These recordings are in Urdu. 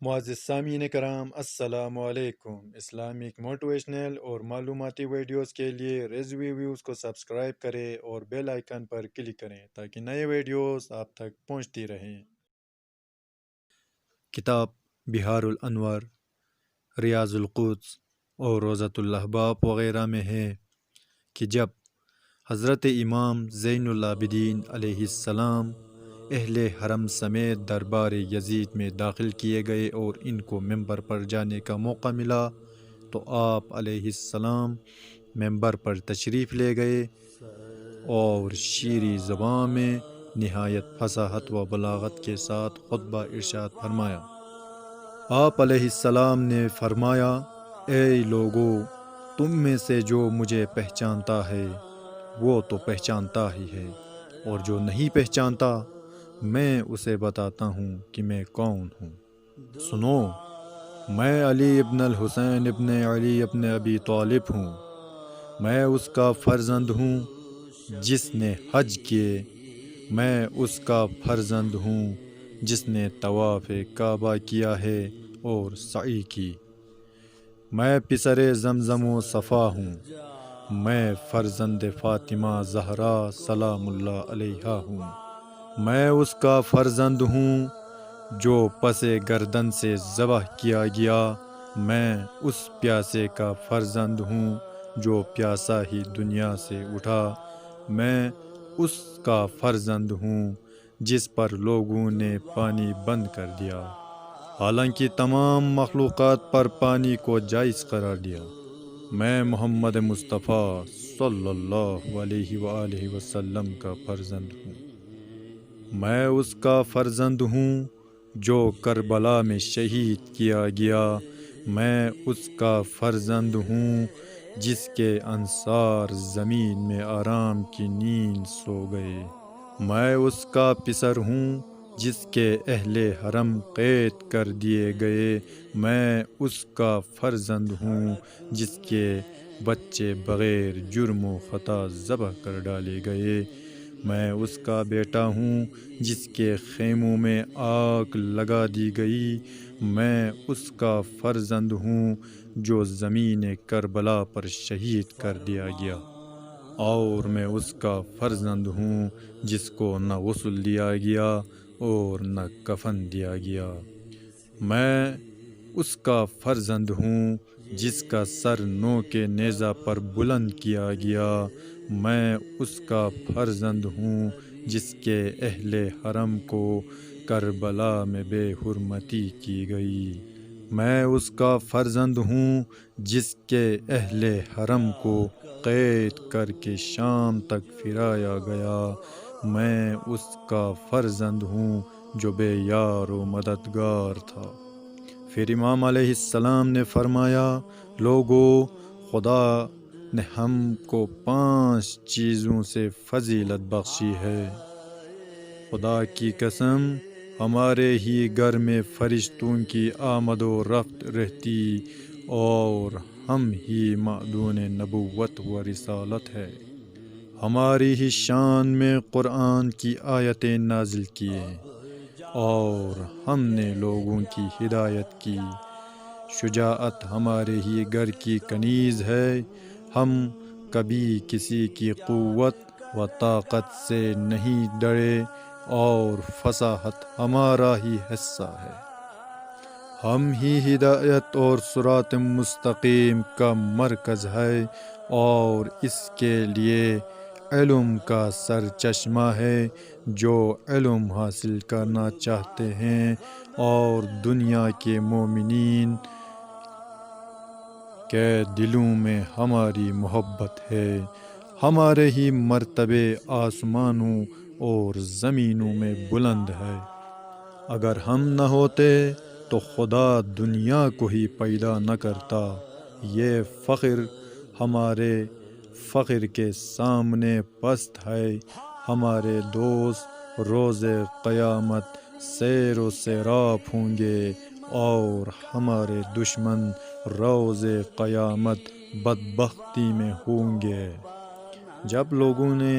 معزز سامعین کرام، السلام علیکم۔ اسلامک موٹیویشنل اور معلوماتی ویڈیوز کے لیے ریزوی ویوز کو سبسکرائب کریں اور بیل آئیکن پر کلک کریں تاکہ نئے ویڈیوز آپ تک پہنچتی رہیں۔ کتاب بہار الانوار، ریاض القدس اور روضۃ الاحباب وغیرہ میں ہے کہ جب حضرت امام زین العابدین علیہ السلام اہل حرم سمیت دربار یزید میں داخل کیے گئے اور ان کو ممبر پر جانے کا موقع ملا تو آپ علیہ السلام ممبر پر تشریف لے گئے اور شیریں زبان میں نہایت فصاحت و بلاغت کے ساتھ خطبہ ارشاد فرمایا۔ آپ علیہ السلام نے فرمایا، اے لوگو، تم میں سے جو مجھے پہچانتا ہے وہ تو پہچانتا ہی ہے، اور جو نہیں پہچانتا میں اسے بتاتا ہوں کہ میں کون ہوں۔ سنو، میں علی ابن الحسین ابن علی ابن ابی طالب ہوں۔ میں اس کا فرزند ہوں جس نے حج کیے، میں اس کا فرزند ہوں جس نے طواف کعبہ کیا ہے اور سعی کی۔ میں پسر زمزم و صفا ہوں۔ میں فرزند فاطمہ زہرا سلام اللہ علیہا ہوں۔ میں اس کا فرزند ہوں جو پس گردن سے ذبح کیا گیا۔ میں اس پیاسے کا فرزند ہوں جو پیاسا ہی دنیا سے اٹھا۔ میں اس کا فرزند ہوں جس پر لوگوں نے پانی بند کر دیا، حالانکہ تمام مخلوقات پر پانی کو جائز قرار دیا۔ میں محمد مصطفیٰ صلی اللہ علیہ وآلہ وسلم کا فرزند ہوں۔ میں اس کا فرزند ہوں جو کربلا میں شہید کیا گیا۔ میں اس کا فرزند ہوں جس کے انصار زمین میں آرام کی نیند سو گئے۔ میں اس کا پسر ہوں جس کے اہل حرم قید کر دیے گئے۔ میں اس کا فرزند ہوں جس کے بچے بغیر جرم و خطا ذبح کر ڈالے گئے۔ میں اس کا بیٹا ہوں جس کے خیموں میں آگ لگا دی گئی۔ میں اس کا فرزند ہوں جو زمین کربلا پر شہید کر دیا گیا، اور میں اس کا فرزند ہوں جس کو نہ غسل دیا گیا اور نہ کفن دیا گیا۔ میں اس کا فرزند ہوں جس کا سر نوک نیزہ پر بلند کیا گیا۔ میں اس کا فرزند ہوں جس کے اہل حرم کو کربلا میں بے حرمتی کی گئی۔ میں اس کا فرزند ہوں جس کے اہل حرم کو قید کر کے شام تک پھرایا گیا۔ میں اس کا فرزند ہوں جو بے یار و مددگار تھا۔ پھر امام علیہ السلام نے فرمایا، لوگو، خدا نے ہم کو 5 چیزوں سے فضیلت بخشی ہے۔ خدا کی قسم، ہمارے ہی گھر میں فرشتوں کی آمد و رفت رہتی اور ہم ہی معدون نبوت و رسالت ہے۔ ہماری ہی شان میں قرآن کی آیتیں نازل کیے اور ہم نے لوگوں کی ہدایت کی۔ شجاعت ہمارے ہی گھر کی کنیز ہے۔ ہم کبھی کسی کی قوت و طاقت سے نہیں ڈرے اور فصاحت ہمارا ہی حصہ ہے۔ ہم ہی ہدایت اور صراط مستقیم کا مرکز ہے اور اس کے لیے علم کا سرچشمہ ہے۔ جو علم حاصل کرنا چاہتے ہیں اور دنیا کے مومنین کے دلوں میں ہماری محبت ہے۔ ہمارے ہی مرتبے آسمانوں اور زمینوں میں بلند ہے۔ اگر ہم نہ ہوتے تو خدا دنیا کو ہی پیدا نہ کرتا۔ یہ فخر ہمارے فخر کے سامنے پست ہے۔ ہمارے دوست روز قیامت سیر و سیراب ہوں گے اور ہمارے دشمن روز قیامت بدبختی میں ہوں گے۔ جب لوگوں نے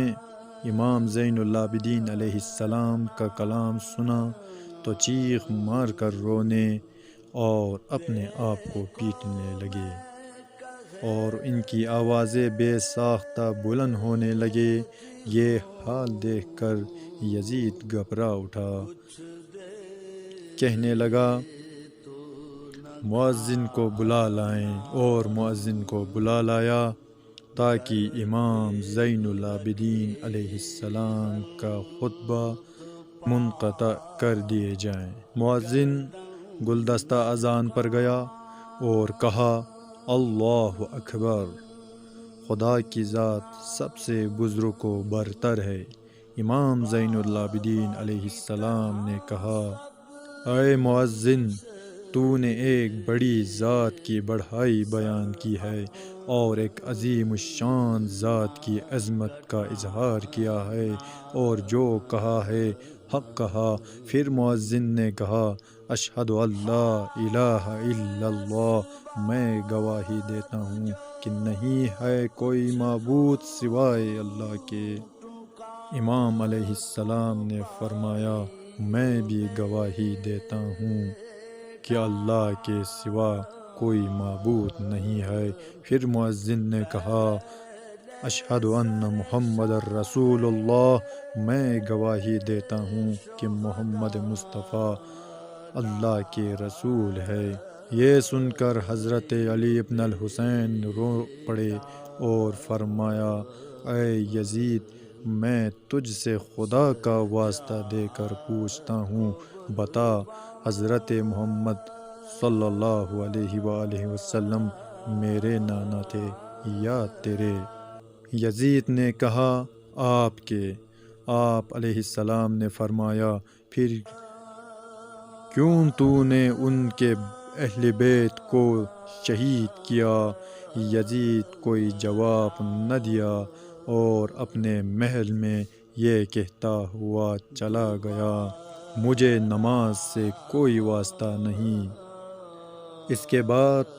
امام زین العابدین علیہ السلام کا کلام سنا تو چیخ مار کر رونے اور اپنے آپ کو پیٹنے لگے اور ان کی آوازیں بے ساختہ بلند ہونے لگے۔ یہ حال دیکھ کر یزید گھبرا اٹھا، کہنے لگا مؤذن کو بلا لائیں، اور مؤذن کو بلا لایا تاکہ امام زین العابدین علیہ السلام کا خطبہ منقطع کر دیے جائیں۔ مؤذن گلدستہ اذان پر گیا اور کہا اللہ اکبر، خدا کی ذات سب سے بزرگ و برتر ہے۔ امام زین العابدین علیہ السلام نے کہا اے مؤذن، تو نے ایک بڑی ذات کی بڑائی بیان کی ہے اور ایک عظیم الشان ذات کی عظمت کا اظہار کیا ہے، اور جو کہا ہے حق کہا۔ پھر مؤذن نے کہا اشہد ان لا الہ الا اللہ، میں گواہی دیتا ہوں کہ نہیں ہے کوئی معبود سوائے اللہ کے۔ امام علیہ السلام نے فرمایا میں بھی گواہی دیتا ہوں کہ اللہ کے سوا کوئی معبود نہیں ہے۔ پھر مؤذن نے کہا اشہد ان محمد الرسول اللہ، میں گواہی دیتا ہوں کہ محمد مصطفیٰ اللہ کے رسول ہے۔ یہ سن کر حضرت علی ابن الحسین رو پڑے اور فرمایا اے یزید، میں تجھ سے خدا کا واسطہ دے کر پوچھتا ہوں، بتا حضرت محمد صلی اللہ علیہ وآلہ وسلم میرے نانا تھے یا تیرے؟ یزید نے کہا آپ کے۔ آپ علیہ السلام نے فرمایا پھر کیوں تو نے ان کے اہل بیت کو شہید کیا؟ یزید کوئی جواب نہ دیا اور اپنے محل میں یہ کہتا ہوا چلا گیا مجھے نماز سے کوئی واسطہ نہیں۔ اس کے بعد